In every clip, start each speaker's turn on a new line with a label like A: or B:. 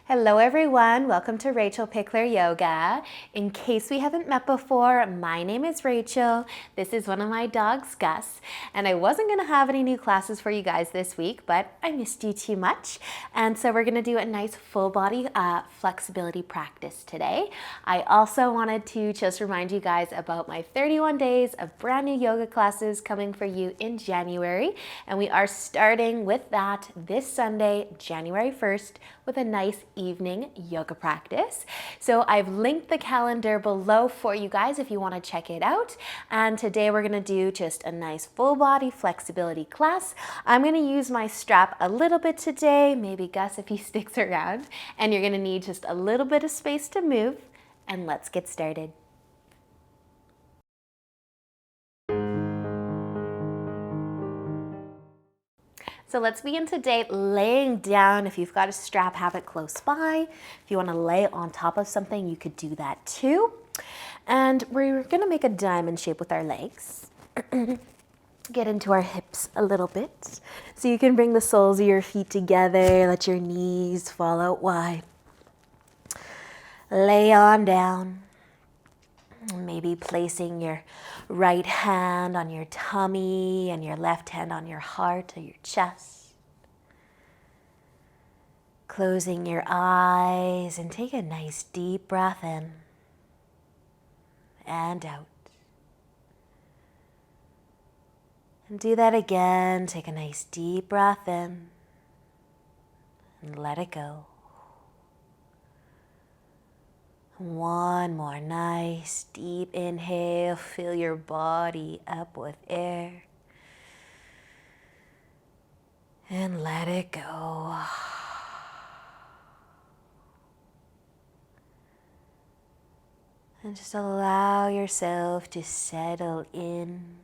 A: Hello everyone, welcome to Rachel Pichler Yoga. In case we haven't met before, my name is Rachel. This is one of my dogs, Gus, and I wasn't gonna have any new classes for you guys this week, but I missed you too much. And so we're gonna do a nice full body flexibility practice today. I also wanted to just remind you guys about my 31 days of brand new yoga classes coming for you in January. And we are starting with that this Sunday, January 1st, with a nice evening yoga practice. So I've linked the calendar below for you guys if you want to check it out. And today we're going to do just a nice full body flexibility class. I'm going to use my strap a little bit today, maybe Gus if he sticks around, and you're going to need just a little bit of space to move, and let's get started. So let's begin today laying down. If you've got a strap, have it close by. If you want to lay on top of something, you could do that too. And we're going to make a diamond shape with our legs. Get into our hips a little bit. So you can bring the soles of your feet together, let your knees fall out wide. Lay on down. Maybe placing your right hand on your tummy and your left hand on your heart or your chest. Closing your eyes and take a nice deep breath in and out. And do that again. Take a nice deep breath in and let it go. One more nice deep inhale, fill your body up with air. And let it go. And just allow yourself to settle in.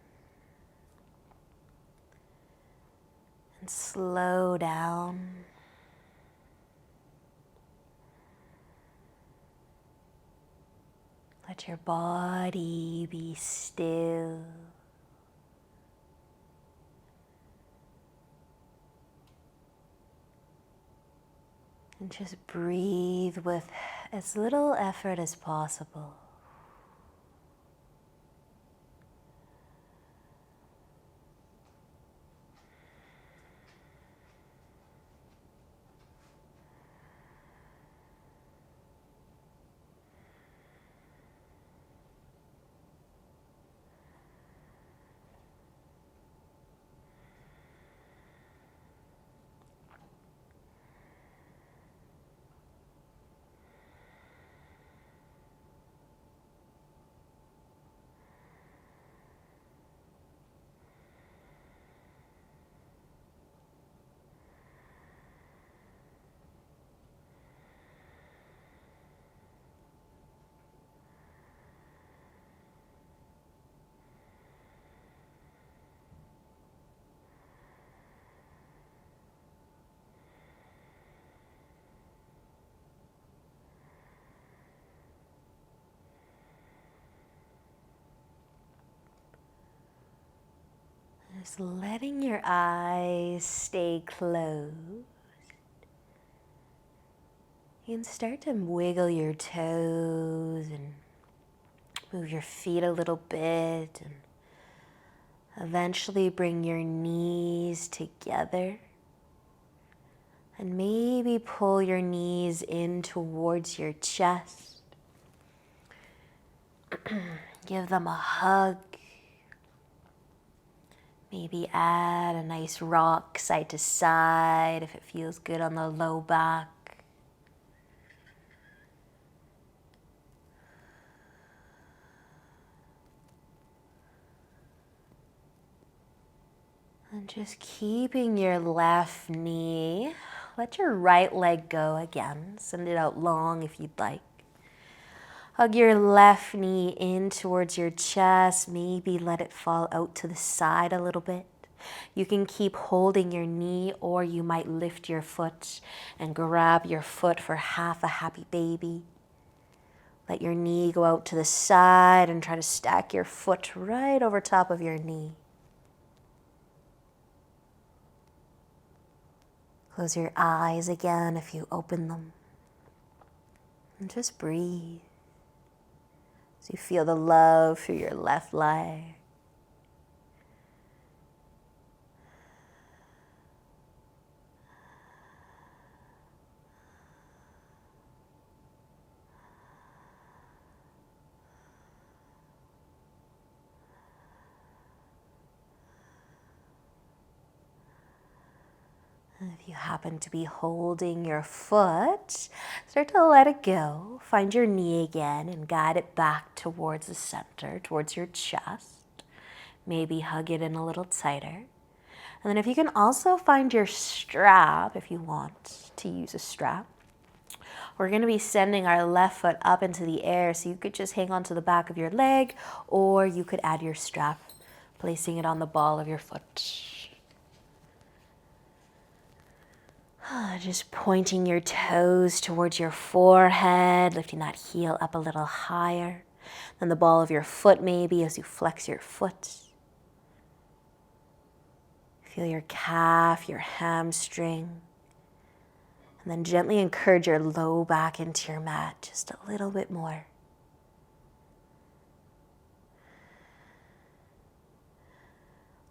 A: And slow down. Let your body be still. And just breathe with as little effort as possible. Just letting your eyes stay closed. You can start to wiggle your toes and move your feet a little bit and eventually bring your knees together. And maybe pull your knees in towards your chest. Give them a hug. Maybe add a nice rock side to side if it feels good on the low back. And just keeping your left knee, let your right leg go again. Send it out long if you'd like. Hug your left knee in towards your chest. Maybe let it fall out to the side a little bit. You can keep holding your knee, or you might lift your foot and grab your foot for half a happy baby. Let your knee go out to the side and try to stack your foot right over top of your knee. Close your eyes again if you open them. And just breathe as you feel the love through your left leg. If you happen to be holding your foot, start to let it go. Find your knee again and guide it back towards the center, towards your chest. Maybe hug it in a little tighter. And then if you can also find your strap, if you want to use a strap, we're going to be sending our left foot up into the air, so you could just hang onto the back of your leg, or you could add your strap, placing it on the ball of your foot. Just pointing your toes towards your forehead, lifting that heel up a little higher than the ball of your foot maybe as you flex your foot. Feel your calf, your hamstring. And then gently encourage your low back into your mat just a little bit more.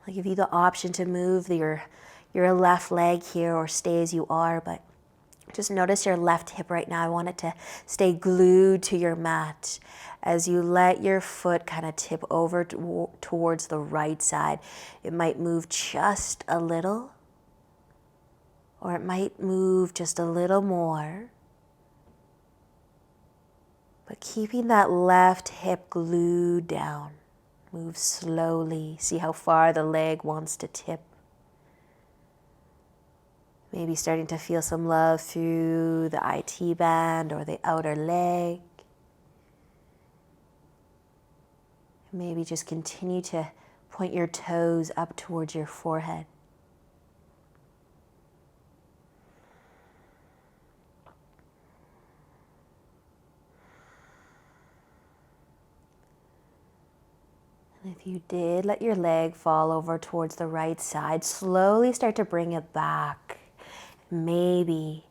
A: I'll give you the option to move your left leg here or stay as you are, but just notice your left hip right now. I want it to stay glued to your mat as you let your foot kind of tip over towards the right side. It might move just a little, or it might move just a little more. But keeping that left hip glued down. Move slowly. See how far the leg wants to tip. Maybe starting to feel some love through the IT band or the outer leg. Maybe just continue to point your toes up towards your forehead. And if you did let your leg fall over towards the right side, slowly start to bring it back. Maybe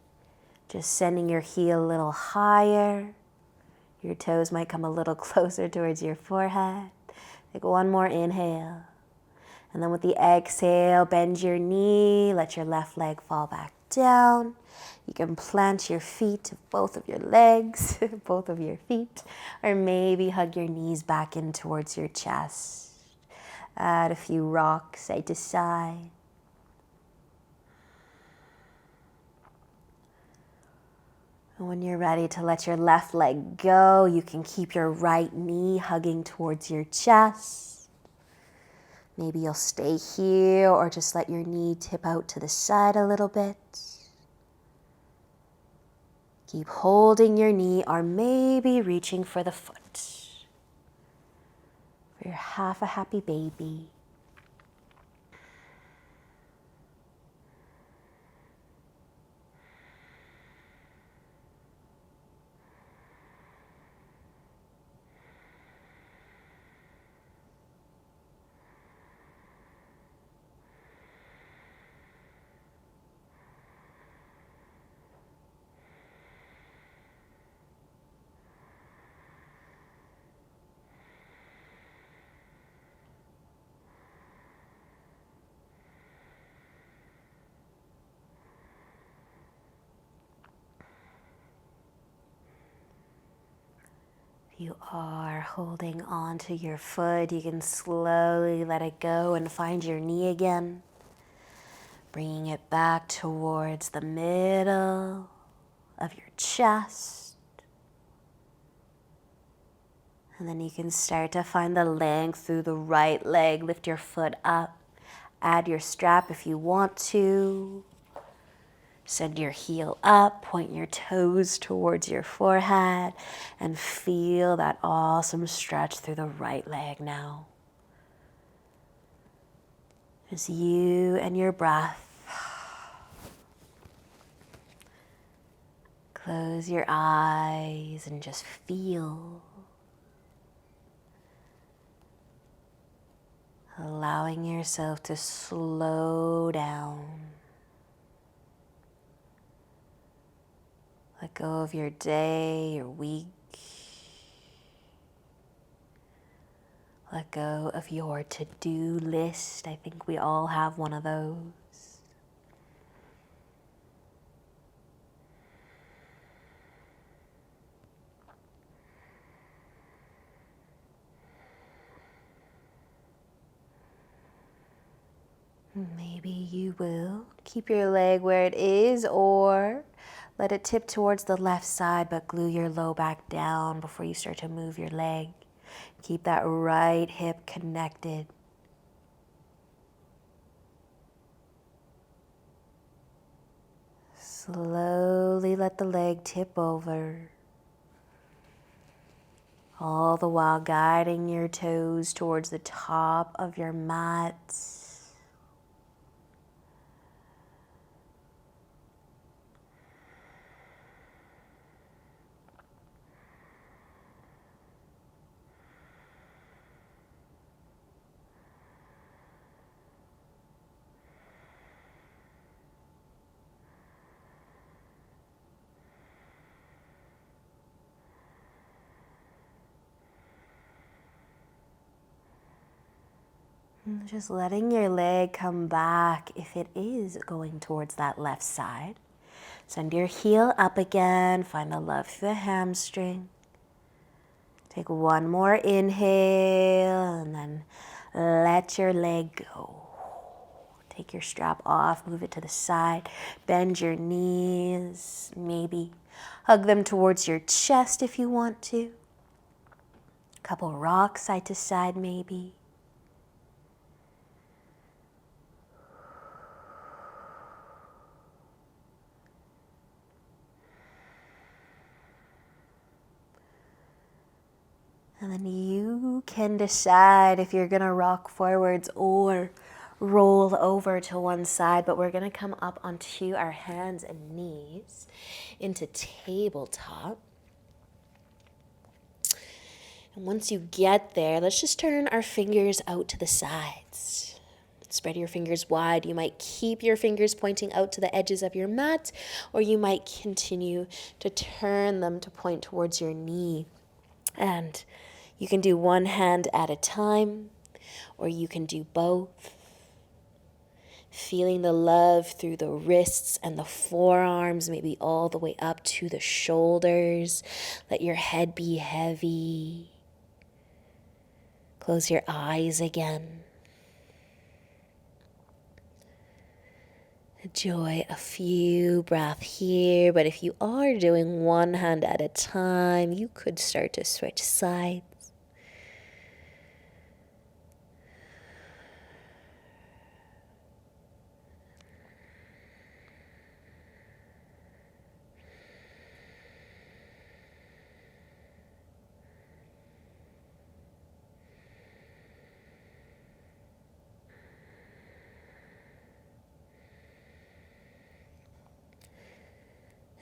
A: just sending your heel a little higher. Your toes might come a little closer towards your forehead. Take one more inhale. And then with the exhale, bend your knee, let your left leg fall back down. You can plant your feet to both of your legs, both of your feet, or maybe hug your knees back in towards your chest. Add a few rocks side to side. And when you're ready to let your left leg go, you can keep your right knee hugging towards your chest. Maybe you'll stay here or just let your knee tip out to the side a little bit. Keep holding your knee or maybe reaching for the foot. For your half a happy baby. You are holding on to your foot. You can slowly let it go and find your knee again. Bringing it back towards the middle of your chest. And then you can start to find the length through the right leg. Lift your foot up. Add your strap if you want to. Send your heel up, point your toes towards your forehead, and feel that awesome stretch through the right leg now. Just you and your breath. Close your eyes and just feel. Allowing yourself to slow down. Let go of your day, your week. Let go of your to-do list. I think we all have one of those. Maybe you will keep your leg where it is, or let it tip towards the left side, but glue your low back down before you start to move your leg. Keep that right hip connected. Slowly let the leg tip over, all the while guiding your toes towards the top of your mat. Just letting your leg come back if it is going towards that left side. Send your heel up again. Find the love through the hamstring. Take one more inhale and then let your leg go. Take your strap off, move it to the side. Bend your knees, maybe hug them towards your chest if you want to. Couple rocks side to side maybe. And then you can decide if you're gonna rock forwards or roll over to one side, but we're gonna come up onto our hands and knees into tabletop. And once you get there, let's just turn our fingers out to the sides. Spread your fingers wide. You might keep your fingers pointing out to the edges of your mat, or you might continue to turn them to point towards your knee. And you can do one hand at a time, or you can do both. Feeling the love through the wrists and the forearms, maybe all the way up to the shoulders. Let your head be heavy. Close your eyes again. Enjoy a few breaths here, but if you are doing one hand at a time, you could start to switch sides.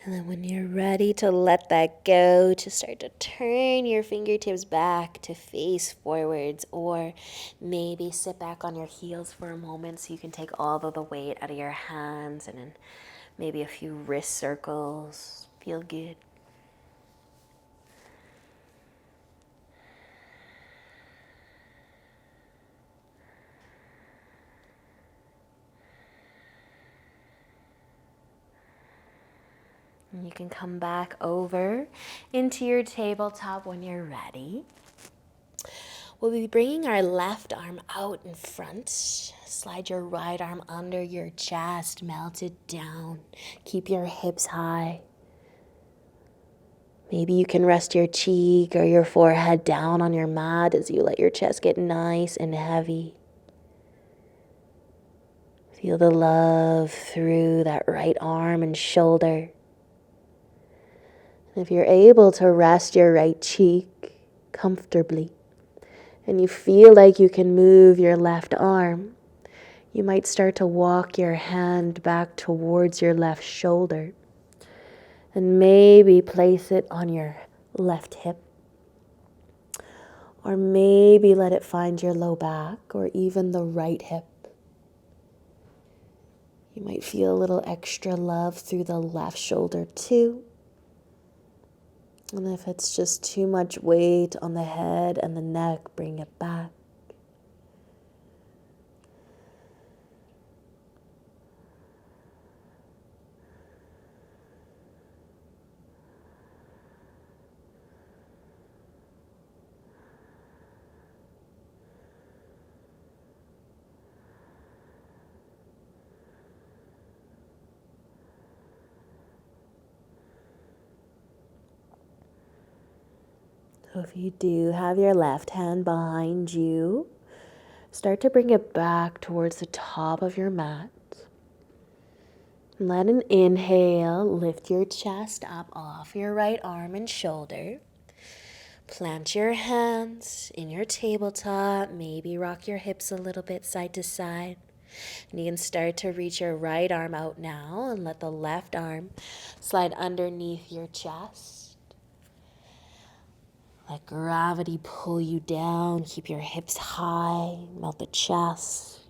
A: And then when you're ready to let that go, to start to turn your fingertips back to face forwards, or maybe sit back on your heels for a moment so you can take all of the weight out of your hands, and then maybe a few wrist circles. Feel good. And you can come back over into your tabletop when you're ready. We'll be bringing our left arm out in front. Slide your right arm under your chest, melt it down. Keep your hips high. Maybe you can rest your cheek or your forehead down on your mat as you let your chest get nice and heavy. Feel the love through that right arm and shoulder. If you're able to rest your right cheek comfortably, and you feel like you can move your left arm, you might start to walk your hand back towards your left shoulder, and maybe place it on your left hip, or maybe let it find your low back, or even the right hip. You might feel a little extra love through the left shoulder too. And if it's just too much weight on the head and the neck, bring it back. So if you do have your left hand behind you, start to bring it back towards the top of your mat. Let an inhale lift your chest up off your right arm and shoulder. Plant your hands in your tabletop. Maybe rock your hips a little bit side to side. And you can start to reach your right arm out now and let the left arm slide underneath your chest. Let gravity pull you down. Keep your hips high. Melt the chest.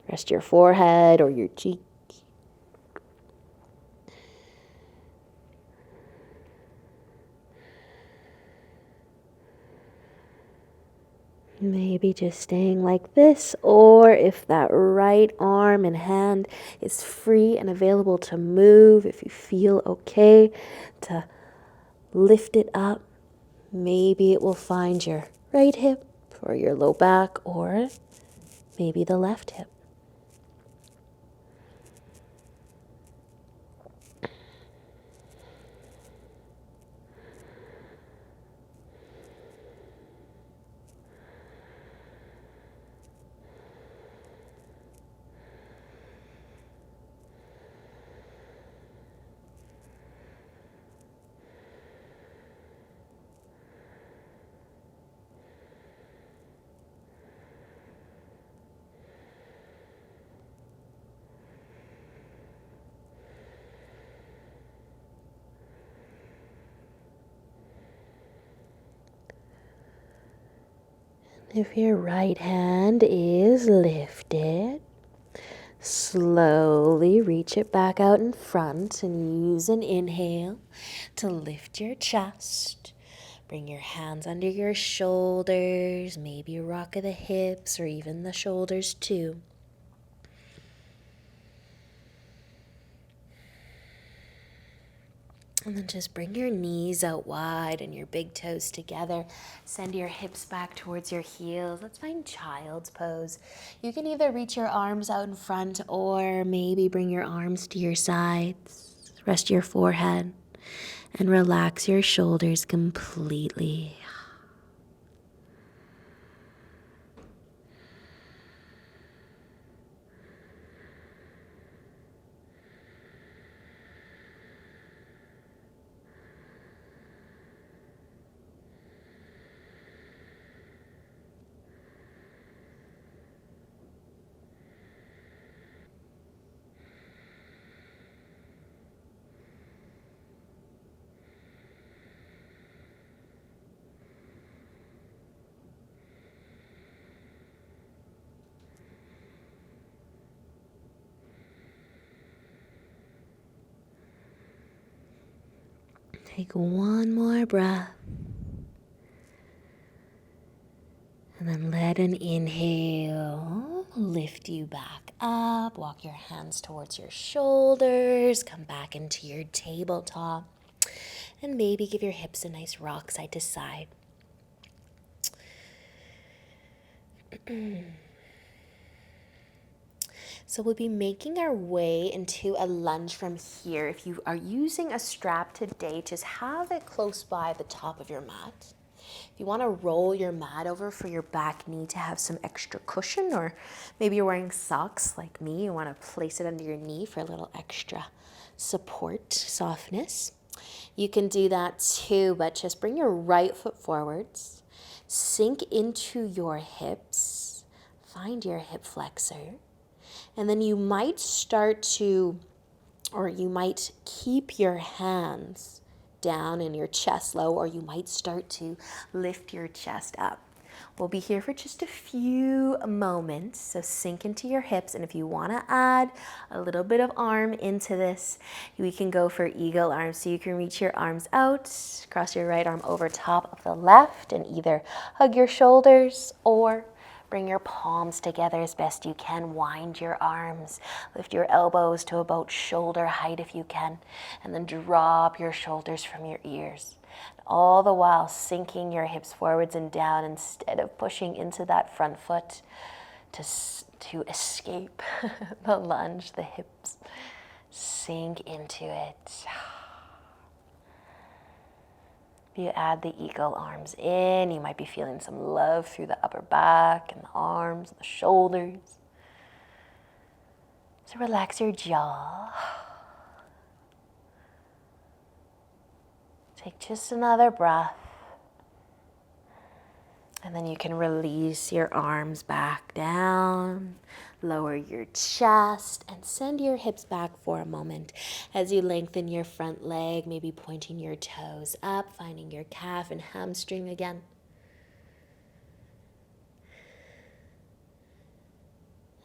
A: Rest your forehead or your cheek. Maybe just staying like this, or if that right arm and hand is free and available to move, if you feel okay to lift it up, maybe it will find your right hip or your low back, or maybe the left hip. If your right hand is lifted, slowly reach it back out in front and use an inhale to lift your chest. Bring your hands under your shoulders, maybe rock the hips or even the shoulders too. And then just bring your knees out wide and your big toes together. Send your hips back towards your heels. Let's find child's pose. You can either reach your arms out in front or maybe bring your arms to your sides. Rest your forehead and relax your shoulders completely. Take one more breath. And then let an inhale lift you back up. Walk your hands towards your shoulders. Come back into your tabletop. And maybe give your hips a nice rock side to side. So we'll be making our way into a lunge from here. If you are using a strap today, just have it close by the top of your mat. If you want to roll your mat over for your back knee to have some extra cushion, or maybe you're wearing socks like me, you want to place it under your knee for a little extra support, softness. You can do that too, but just bring your right foot forwards, sink into your hips, find your hip flexor. And then you might start to, or you might keep your hands down and your chest low, or you might start to lift your chest up. We'll be here for just a few moments, so sink into your hips, and if you want to add a little bit of arm into this, we can go for eagle arms. So you can reach your arms out, cross your right arm over top of the left, and either hug your shoulders or bring your palms together as best you can. Wind your arms. Lift your elbows to about shoulder height if you can. And then drop your shoulders from your ears. All the while sinking your hips forwards and down instead of pushing into that front foot to escape the lunge, the hips. Sink into it. If you add the eagle arms in, you might be feeling some love through the upper back and the arms and the shoulders. So relax your jaw. Take just another breath. And then you can release your arms back down, lower your chest, and send your hips back for a moment as you lengthen your front leg, maybe pointing your toes up, finding your calf and hamstring again.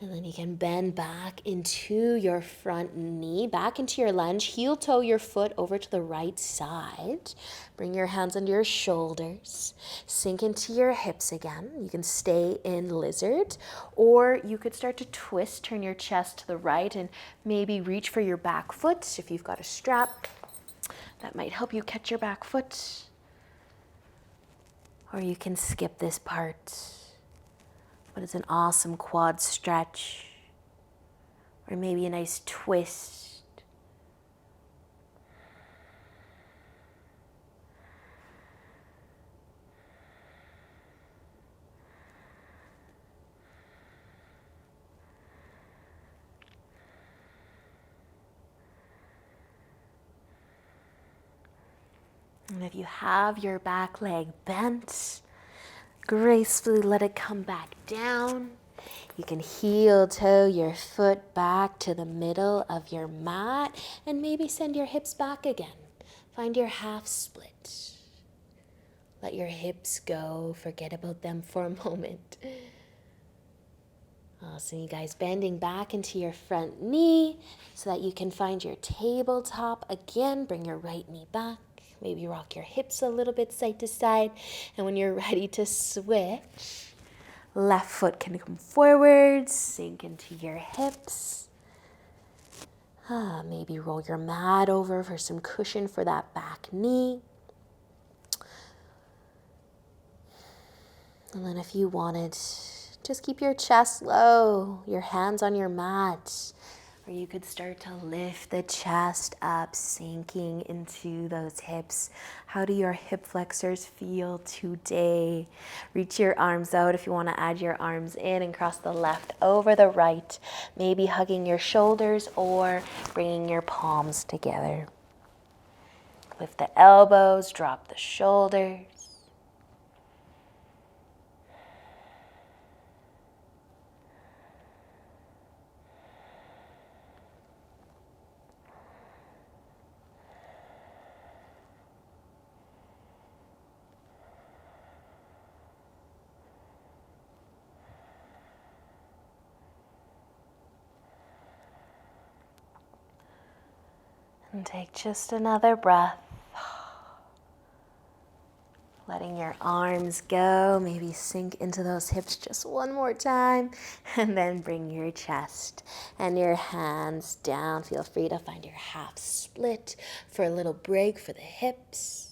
A: And then you can bend back into your front knee, back into your lunge. Heel toe your foot over to the right side. Bring your hands under your shoulders. Sink into your hips again. You can stay in lizard, or you could start to twist, turn your chest to the right, and maybe reach for your back foot. If you've got a strap, that might help you catch your back foot. Or you can skip this part. But it's an awesome quad stretch, or maybe a nice twist. And if you have your back leg bent, gracefully let it come back down. You can heel toe your foot back to the middle of your mat and maybe send your hips back again. Find your half split. Let your hips go. Forget about them for a moment. Awesome, you guys. Bending back into your front knee so that you can find your tabletop again. Bring your right knee back. Maybe rock your hips a little bit side to side. And when you're ready to switch, left foot can come forward, sink into your hips. Maybe roll your mat over for some cushion for that back knee. And then if you wanted, just keep your chest low, your hands on your mat. Or you could start to lift the chest up, sinking into those hips. How do your hip flexors feel today? Reach your arms out if you want to add your arms in and cross the left over the right. Maybe hugging your shoulders or bringing your palms together. Lift the elbows, drop the shoulders. And take just another breath. Letting your arms go, maybe sink into those hips just one more time, and then bring your chest and your hands down. Feel free to find your half split for a little break for the hips.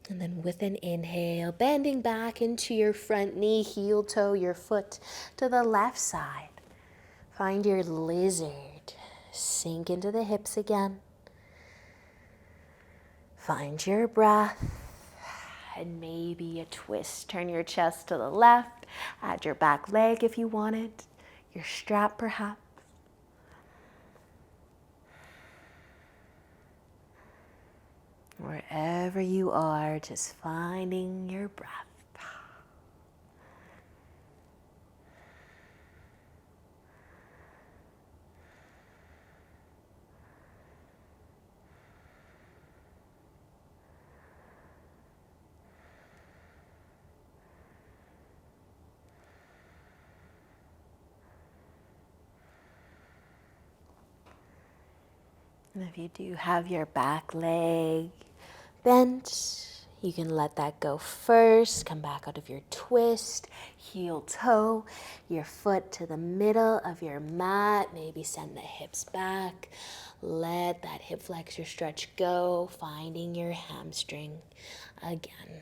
A: And then with an inhale, bending back into your front knee, heel toe your foot to the left side. Find your lizard. Sink into the hips again. Find your breath. And maybe a twist. Turn your chest to the left. Add your back leg if you wanted. Your strap perhaps. Wherever you are, just finding your breath. And if you do have your back leg bent, you can let that go first. Come back out of your twist, heel toe, your foot to the middle of your mat. Maybe send the hips back. Let that hip flexor stretch go, finding your hamstring again.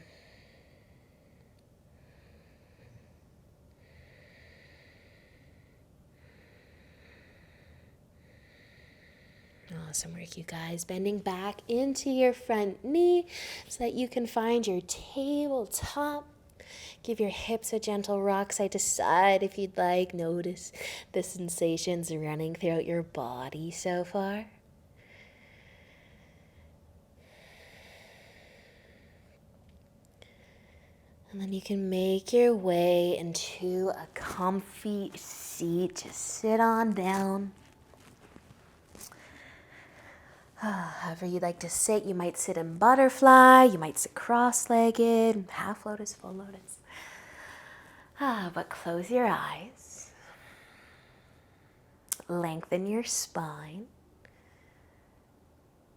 A: Awesome work, you guys. Bending back into your front knee so that you can find your tabletop. Give your hips a gentle rock side to side if you'd like. Notice the sensations running throughout your body so far. And then you can make your way into a comfy seat. Just sit on down. However you'd like to sit, you might sit in butterfly, you might sit cross-legged, half lotus, full lotus. But close your eyes. Lengthen your spine.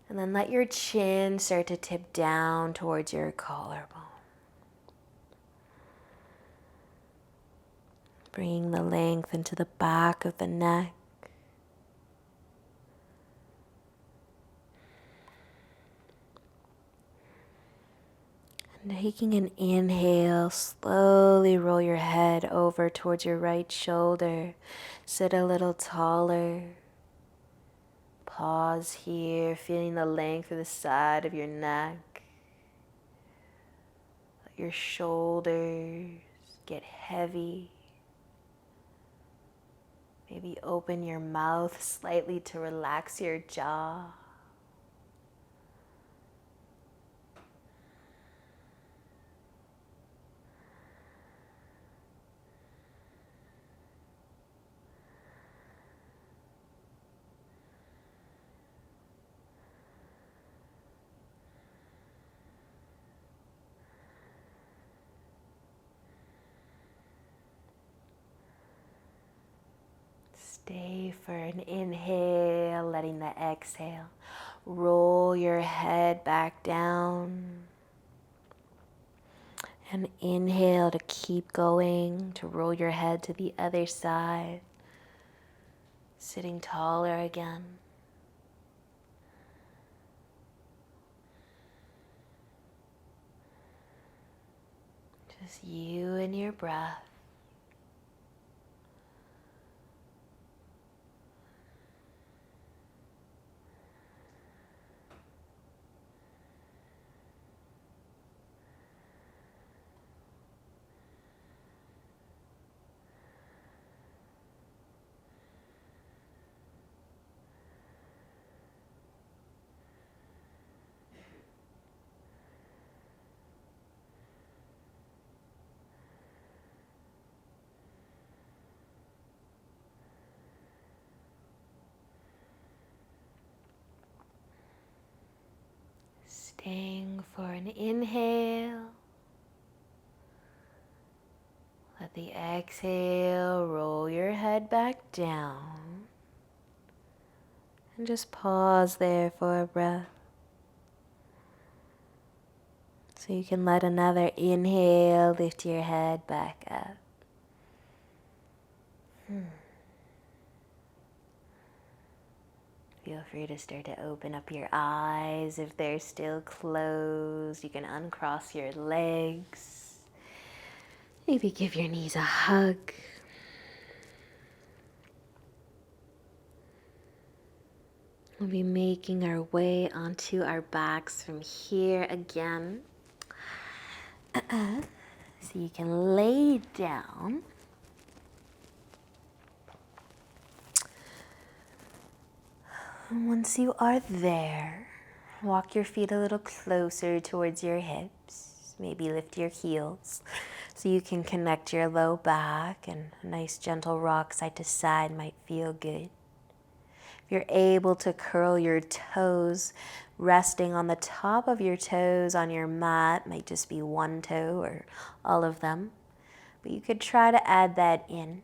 A: And then let your chin start to tip down towards your collarbone. Bringing the length into the back of the neck. And taking an inhale, slowly roll your head over towards your right shoulder. Sit a little taller. Pause here, feeling the length of the side of your neck. Let your shoulders get heavy. Maybe open your mouth slightly to relax your jaw. Stay for an inhale, letting the exhale roll your head back down. And inhale to keep going, to roll your head to the other side. Sitting taller again. Just you and your breath. Staying for an inhale. Let the exhale roll your head back down. And just pause there for a breath. So you can let another inhale lift your head back up. Feel free to start to open up your eyes. If they're still closed, you can uncross your legs. Maybe give your knees a hug. We'll be making our way onto our backs from here again. So you can lay down. And once you are there, walk your feet a little closer towards your hips. Maybe lift your heels so you can connect your low back, and a nice gentle rock side to side might feel good. If you're able to curl your toes, resting on the top of your toes on your mat, might just be one toe or all of them. But you could try to add that in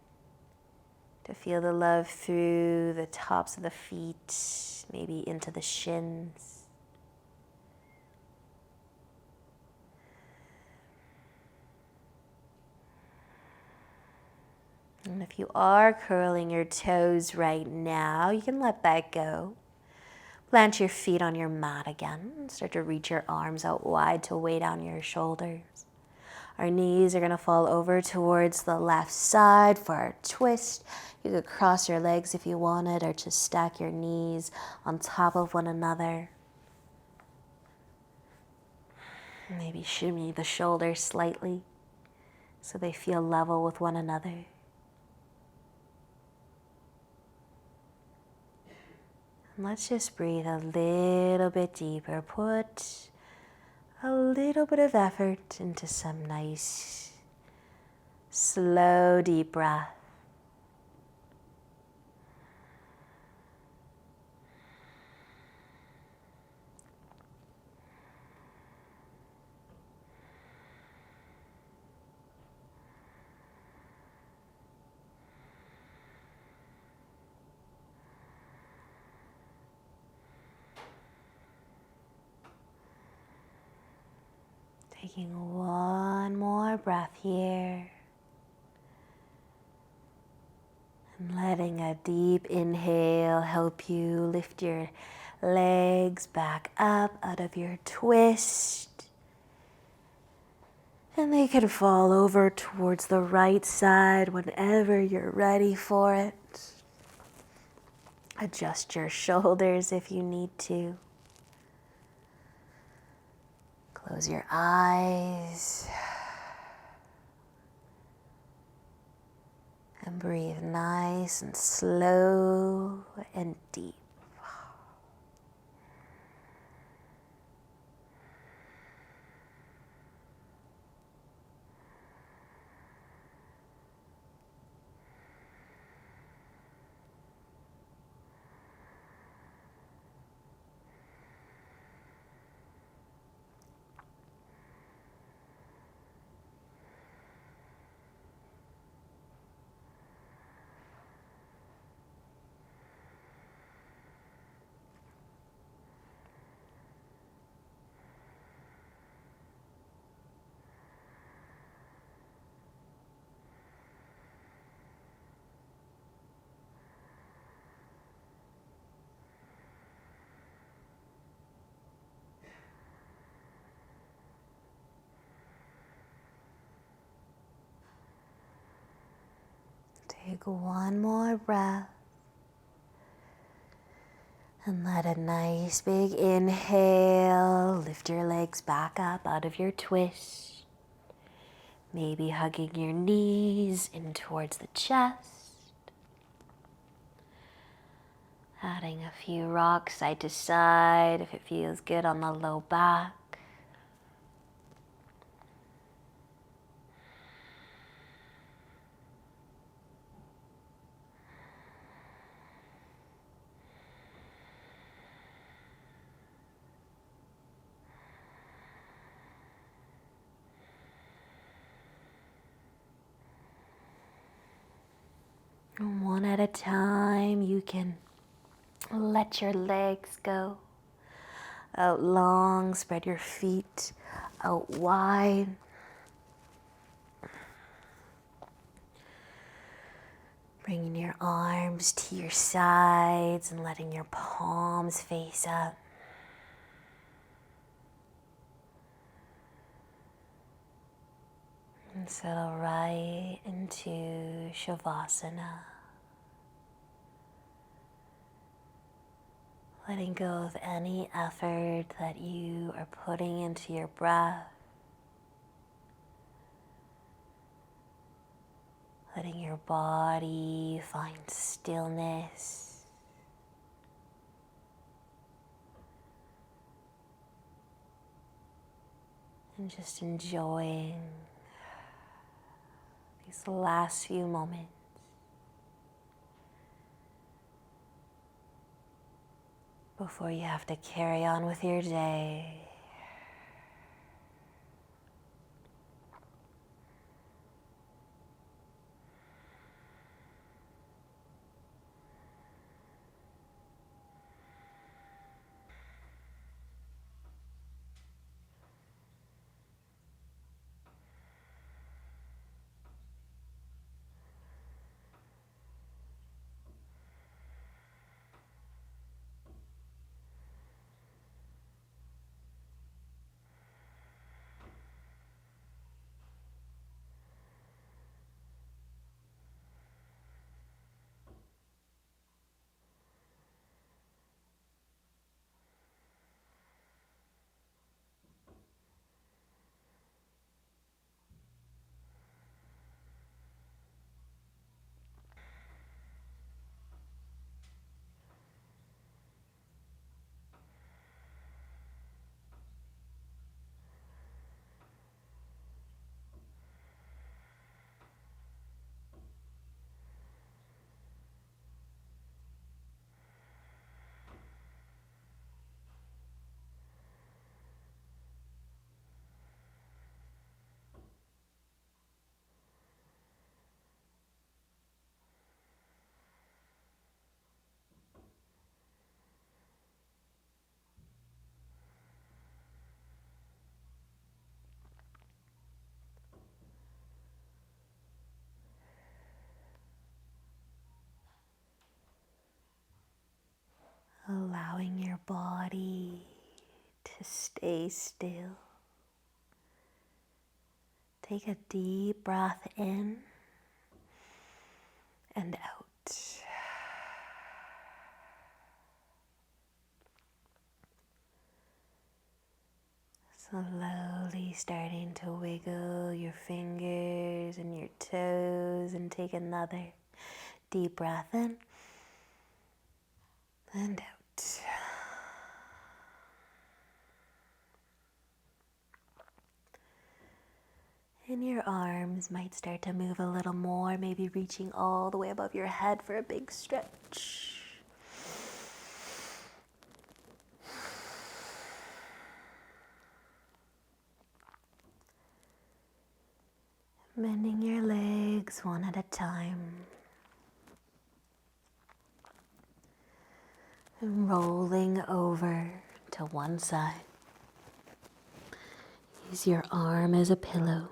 A: to feel the love through the tops of the feet, maybe into the shins. And if you are curling your toes right now, you can let that go. Plant your feet on your mat again. Start to reach your arms out wide to weigh down your shoulders. Our knees are going to fall over towards the left side for our twist. You could cross your legs if you wanted, or just stack your knees on top of one another. Maybe shimmy the shoulders slightly so they feel level with one another. And let's just breathe a little bit deeper. Put a little bit of effort into some nice, slow, deep breath. Taking one more breath here. And letting a deep inhale help you lift your legs back up out of your twist. And they can fall over towards the right side whenever you're ready for it. Adjust your shoulders if you need to. Close your eyes. And breathe nice and slow and deep. Take one more breath and let a nice big inhale lift your legs back up out of your twist. Maybe hugging your knees in towards the chest. Adding a few rocks side to side if it feels good on the low back. And one at a time, you can let your legs go out long, spread your feet out wide. Bringing your arms to your sides and letting your palms face up. And settle right into Shavasana. Letting go of any effort that you are putting into your breath. Letting your body find stillness. And just enjoying these last few moments before you have to carry on with your day. allowing your body to stay still. Take a deep breath in and out. Slowly starting to wiggle your fingers and your toes and take another deep breath in and out. And your arms might start to move a little more, maybe reaching all the way above your head for a big stretch. Bending your legs one at a time. And rolling over to one side. Use your arm as a pillow.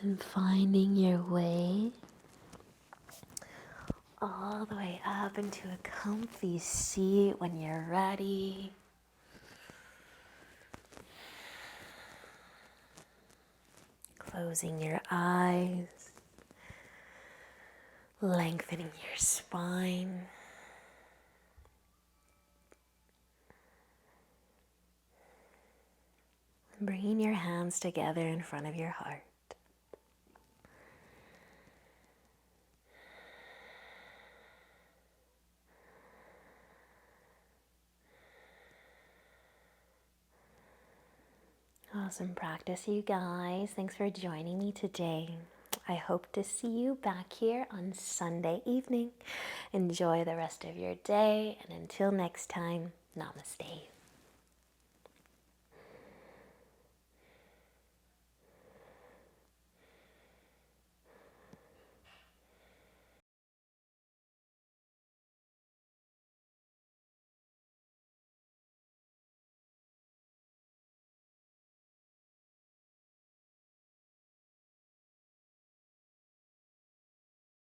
A: And finding your way all the way up into a comfy seat when you're ready. Closing your eyes, lengthening your spine. Bringing your hands together in front of your heart. Awesome practice, you guys. Thanks for joining me today. I hope to see you back here on Sunday evening. Enjoy the rest of your day, and until next time, namaste.